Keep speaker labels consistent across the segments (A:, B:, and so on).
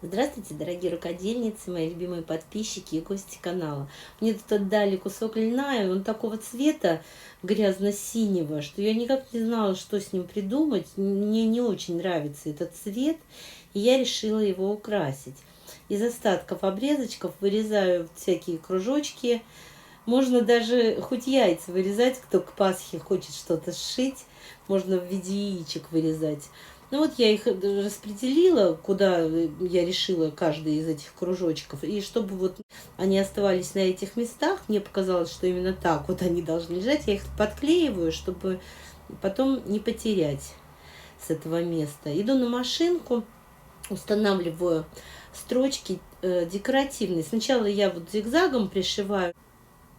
A: Здравствуйте, дорогие рукодельницы, мои любимые подписчики и гости канала. Мне тут отдали кусок льна, и он такого цвета грязно-синего, что я никак не знала, что с ним придумать. Мне не очень нравится этот цвет, и я решила его украсить. Из остатков обрезочков вырезаю всякие кружочки. Можно даже хоть яйца вырезать, кто к Пасхе хочет что-то сшить. Можно в виде яичек вырезать. Ну вот я их распределила, куда я решила каждый из этих кружочков. И чтобы вот они оставались на этих местах, мне показалось, что именно так вот они должны лежать. Я их подклеиваю, чтобы потом не потерять с этого места. Иду на машинку, устанавливаю строчки декоративные. Сначала я вот зигзагом пришиваю.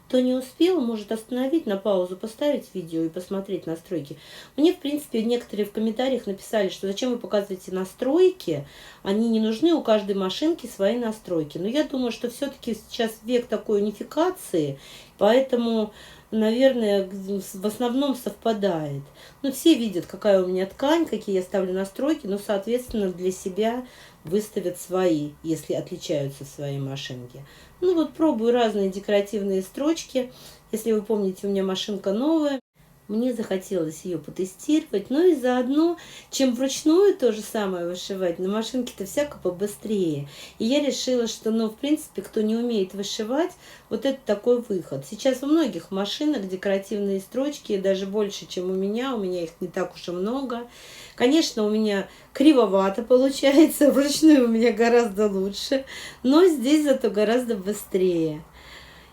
A: Кто не успел, может остановить, на паузу поставить видео и посмотреть настройки. Мне, в принципе, некоторые в комментариях написали, что зачем вы показываете настройки, они не нужны, у каждой машинки свои настройки. Но я думаю, что все-таки сейчас век такой унификации, поэтому, наверное, в основном совпадает. Ну, все видят, какая у меня ткань, какие я ставлю настройки, но, соответственно, для себя выставят свои, если отличаются свои машинки. Ну вот пробую разные декоративные строчки. Если вы помните, у меня машинка новая. Мне захотелось ее потестировать. Ну и заодно, чем вручную то же самое вышивать, на машинке-то всяко побыстрее. И я решила, что, ну, в принципе, кто не умеет вышивать, вот это такой выход. Сейчас у многих машинок декоративные строчки, даже больше, чем у меня их не так уж и много. Конечно, у меня кривовато получается, вручную у меня гораздо лучше, но здесь зато гораздо быстрее.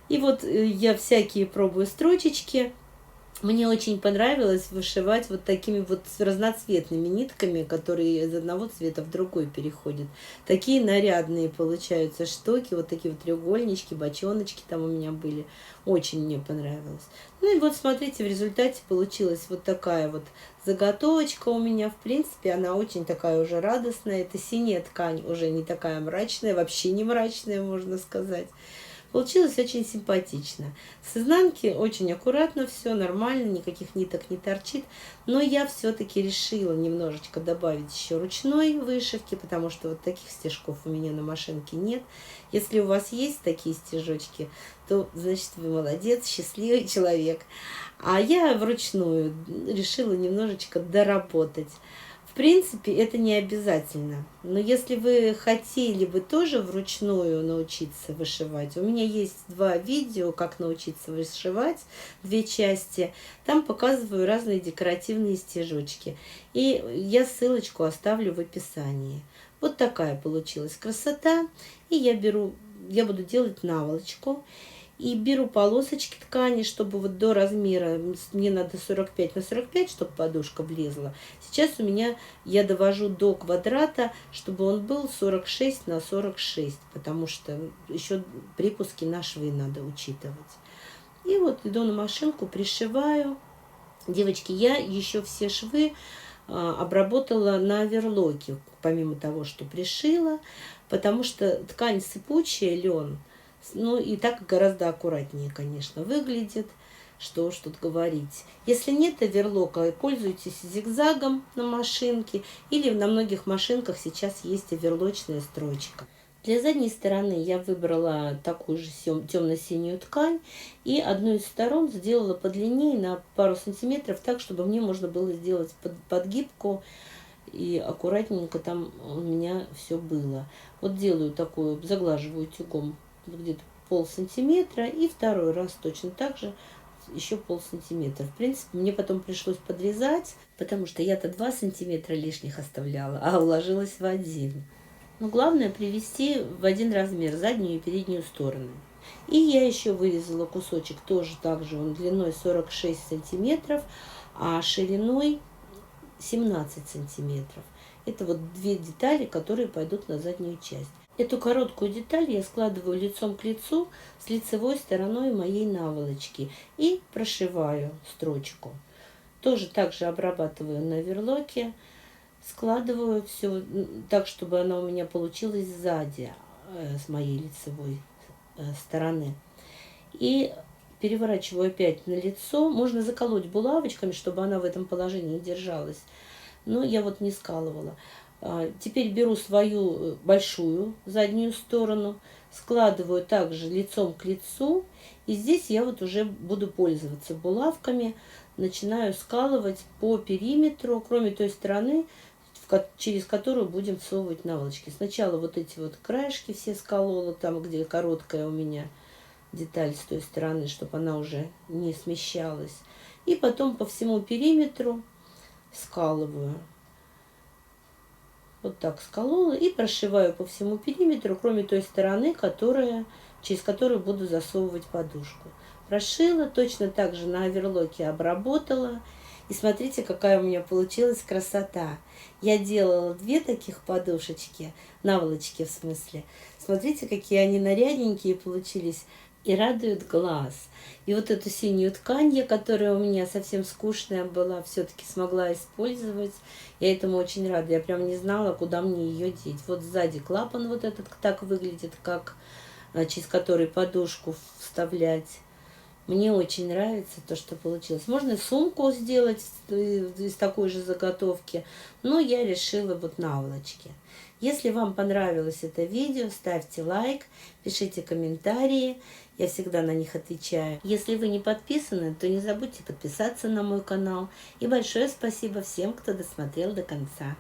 A: И вот я всякие пробую строчечки. Мне очень понравилось вышивать вот такими вот разноцветными нитками, которые из одного цвета в другой переходят. Такие нарядные получаются штуки, вот такие вот треугольнички, бочоночки там у меня были. Очень мне понравилось. Ну и вот смотрите, в результате получилась вот такая вот заготовочка у меня. В принципе, она очень такая уже радостная. Это синяя ткань, уже не такая мрачная, вообще не мрачная, можно сказать. Получилось очень симпатично. С изнанки очень аккуратно все, нормально, никаких ниток не торчит. Но я все-таки решила немножечко добавить еще ручной вышивки, потому что вот таких стежков у меня на машинке нет. Если у вас есть такие стежочки, то, значит, вы молодец, счастливый человек. А я вручную решила немножечко доработать. В принципе, это не обязательно. Но если вы хотели бы тоже вручную научиться вышивать, у меня есть 2 видео, как научиться вышивать, 2 части. Там показываю разные декоративные стежочки. И я ссылочку оставлю в описании. Вот такая получилась красота. И я буду делать наволочку. И беру полосочки ткани, чтобы вот до размера, мне надо 45 на 45, чтобы подушка влезла. Сейчас у меня, я довожу до квадрата, чтобы он был 46 на 46, потому что еще припуски на швы надо учитывать. И вот иду на машинку, пришиваю. Девочки, я еще все швы обработала на оверлоке, помимо того, что пришила, потому что ткань сыпучая, лен. Ну и так гораздо аккуратнее, конечно, выглядит. Что уж тут говорить. Если нет оверлока, пользуйтесь зигзагом на машинке. Или на многих машинках сейчас есть оверлочная строчка. Для задней стороны я выбрала такую же темно-синюю ткань. И одну из сторон сделала подлиннее на пару сантиметров, так, чтобы мне можно было сделать подгибку. И аккуратненько там у меня все было. Вот делаю такую, заглаживаю утюгом где-то полсантиметра, и второй раз точно так же еще полсантиметра. В принципе, мне потом пришлось подрезать, потому что я-то 2 сантиметра лишних оставляла, а уложилась в 1. Но главное привести в один размер заднюю и переднюю стороны. И я еще вырезала кусочек тоже так же, он длиной 46 сантиметров, а шириной 17 сантиметров. Это вот 2 детали, которые пойдут на заднюю часть. Эту короткую деталь я складываю лицом к лицу с лицевой стороной моей наволочки и прошиваю строчку. Тоже так же обрабатываю на оверлоке, складываю все так, чтобы она у меня получилась сзади, с моей лицевой стороны. И переворачиваю опять на лицо. Можно заколоть булавочками, чтобы она в этом положении держалась. Но я вот не скалывала. Теперь беру свою большую заднюю сторону, складываю также лицом к лицу. И здесь я вот уже буду пользоваться булавками. Начинаю скалывать по периметру, кроме той стороны, через которую будем всовывать наволочки. Сначала вот эти вот краешки все сколола, там, где короткая у меня деталь с той стороны, чтобы она уже не смещалась. И потом по всему периметру скалываю. Вот так сколола и прошиваю по всему периметру, кроме той стороны, через которую буду засовывать подушку. Прошила, точно так же на оверлоке обработала. И смотрите, какая у меня получилась красота. Я делала 2 таких подушечки, наволочки в смысле. Смотрите, какие они нарядненькие получились и радуют глаз. И вот эту синюю ткань, которая у меня совсем скучная была, все-таки смогла использовать. Я этому очень рада. Я прям не знала, куда мне ее деть. Вот сзади клапан вот этот так выглядит, как через который подушку вставлять. Мне очень нравится то, что получилось. Можно сумку сделать из такой же заготовки, но я решила вот наволочки. Если вам понравилось это видео, ставьте лайк, пишите комментарии, я всегда на них отвечаю. Если вы не подписаны, то не забудьте подписаться на мой канал. И большое спасибо всем, кто досмотрел до конца.